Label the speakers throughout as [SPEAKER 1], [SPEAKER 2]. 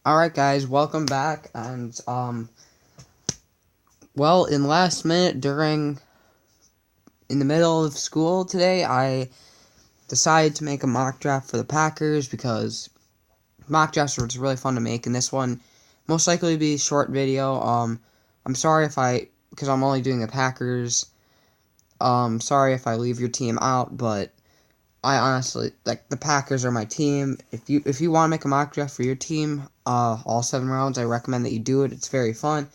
[SPEAKER 1] Alright guys, welcome back, and in last minute in the middle of school today, I decided to make a mock draft for the Packers because mock drafts are really fun to make, and this one most likely be a short video. I'm sorry because I'm only doing the Packers, sorry if I leave your team out, but I honestly, the Packers are my team. If you want to make a mock draft for your team, all 7 rounds, I recommend that you do it. It's very fun.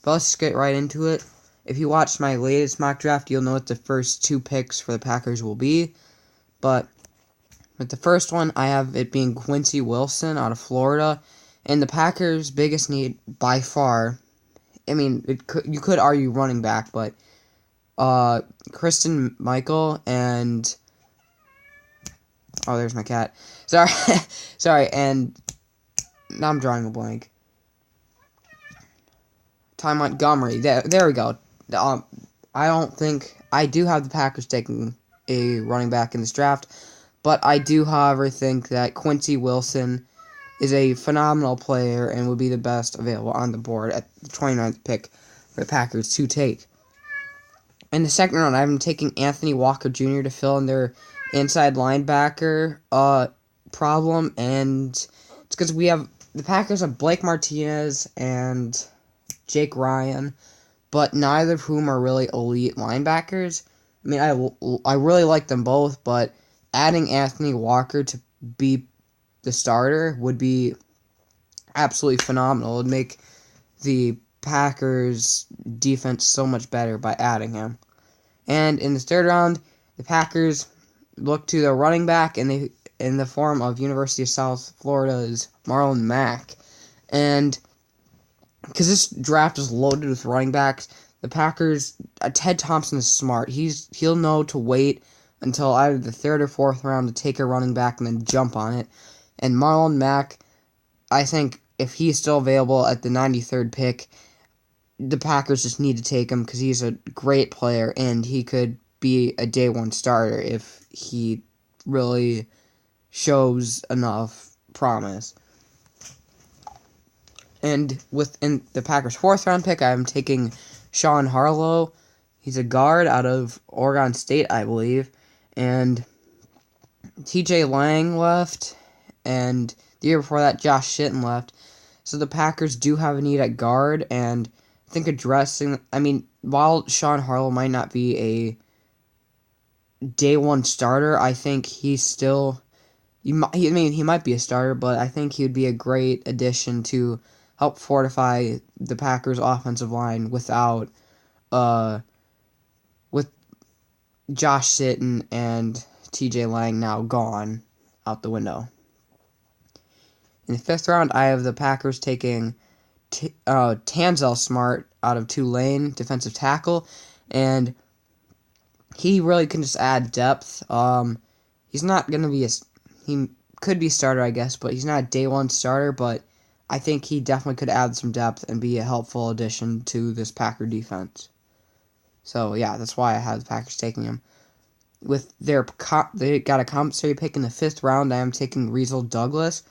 [SPEAKER 1] But let's just get right into it. If you watched my latest mock draft, you'll know what the first 2 picks for the Packers will be. But with the first one, I have it being Quincy Wilson out of Florida. And the Packers' biggest need by far, you could argue running back, but Christine Michael and... Oh, there's my cat. Sorry. Sorry, and now I'm drawing a blank. Ty Montgomery. There we go. I do have the Packers taking a running back in this draft, but I do, however, think that Quincy Wilson is a phenomenal player and would be the best available on the board at the 29th pick for the Packers to take. In the second round, I'm taking Anthony Walker Jr. to fill in their inside linebacker problem, and it's because the Packers have Blake Martinez and Jake Ryan, but neither of whom are really elite linebackers. I really like them both, but adding Anthony Walker to be the starter would be absolutely phenomenal. It would make the Packers defense so much better by adding him. And in the third round, the Packers look to their running back in the form of University of South Florida's Marlon Mack. And because this draft is loaded with running backs, the Packers, Ted Thompson is smart. He'll know to wait until either the third or fourth round to take a running back and then jump on it. And Marlon Mack, I think if he's still available at the 93rd pick, the Packers just need to take him because he's a great player and he could be a day one starter if he really shows enough promise. And within the Packers' 4th round pick, I'm taking Sean Harlow. He's a guard out of Oregon State, I believe. And TJ Lang left. And the year before that, Josh Shitten left. So the Packers do have a need at guard. And I think while Sean Harlow might not be a day one starter, I think he's still... he might be a starter, but I think he would be a great addition to help fortify the Packers' offensive line with Josh Sitton and TJ Lang now gone out the window. In the 5th round, I have the Packers taking Tanzel Smart out of Tulane, defensive tackle, and he really can just add depth. He's not going to be he could be a starter, I guess, but he's not a day one starter, but I think he definitely could add some depth and be a helpful addition to this Packer defense. So, yeah, that's why I have the Packers taking him. With they got a compensatory pick in the 5th round, I am taking Reasel Douglas,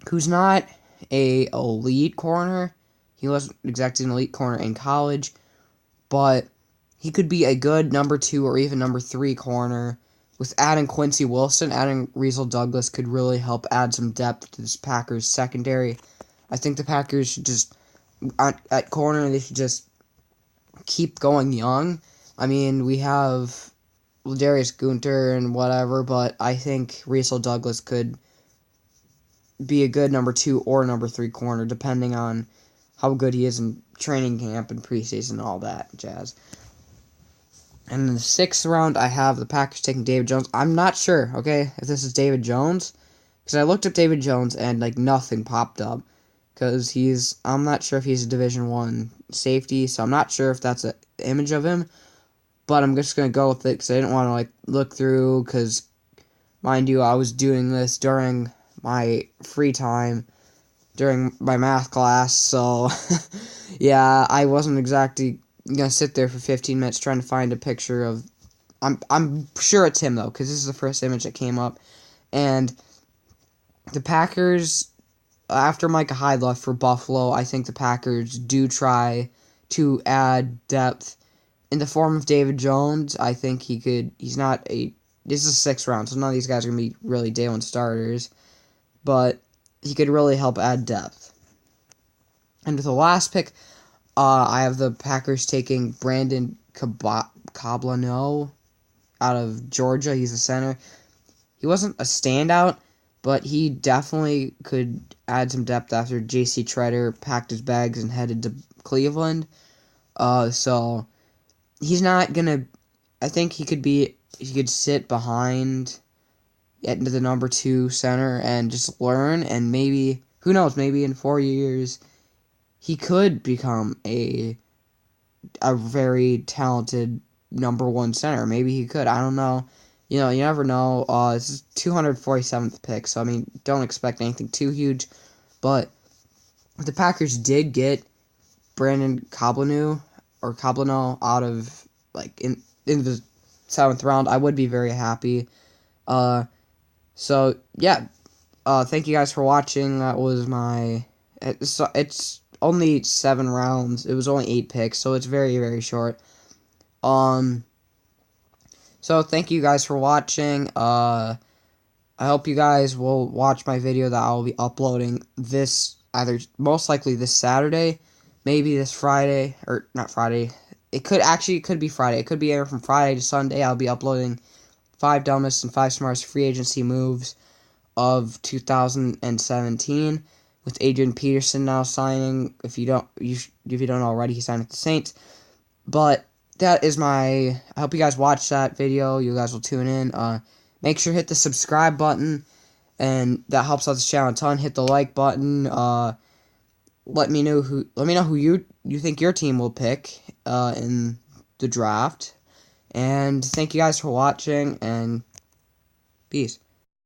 [SPEAKER 1] who's not a elite corner. He wasn't exactly an elite corner in college, but he could be a good number 2 or even number 3 corner. With adding Quincy Wilson, adding Reasel Douglas could really help add some depth to this Packers secondary. I think the Packers should just, at corner, they should just keep going young. We have Darius Gunter and whatever, but I think Reasel Douglas could be a good number 2 or number 3 corner, depending on how good he is in training camp and preseason and all that jazz. And in the 6th round, I have the Packers taking David Jones. I'm not sure, okay, if this is David Jones, because I looked up David Jones and, nothing popped up, because I'm not sure if he's a Division I safety, so I'm not sure if that's an image of him, but I'm just going to go with it, because I didn't want to, look through, because, mind you, I was doing this during my free time, during my math class, so, yeah, I wasn't exactly gonna sit there for 15 minutes trying to find a picture of... I'm sure it's him, though, because this is the first image that came up. And the Packers after Micah Hyde left for Buffalo, I think the Packers do try to add depth in the form of David Jones. I think he could. He's not a. This is a 6th round, so none of these guys are gonna be really day one starters, but he could really help add depth. And with the last pick, I have the Packers taking Brandon Coblano out of Georgia. He's a center. He wasn't a standout, but he definitely could add some depth after J.C. Treader packed his bags and headed to Cleveland. So he's not gonna. I think he could sit behind, get into the number 2 center and just learn, and maybe, who knows, maybe in 4 years he could become a very talented number 1 center. Maybe he could. I don't know. You never know. This is 247th pick, so I mean, don't expect anything too huge. But if the Packers did get Brandon Coblano out of in the 7th round, I would be very happy. So yeah. Thank you guys for watching. That was my. It's only 7 rounds. It was only 8 picks, so it's very, very short. So thank you guys for watching. I hope you guys will watch my video that I will be uploading either most likely this Saturday, maybe this Friday, or not Friday. It could be Friday. It could be anywhere from Friday to Sunday. I'll be uploading 5 dumbest and 5 smartest free agency moves of 2017, with Adrian Peterson now signing. If you don't already, he signed with the Saints. But that is I hope you guys watch that video. You guys will tune in. Make sure to hit the subscribe button, and that helps out this channel a ton. Hit the like button. Let me know who you think your team will pick in the draft. And thank you guys for watching, and peace.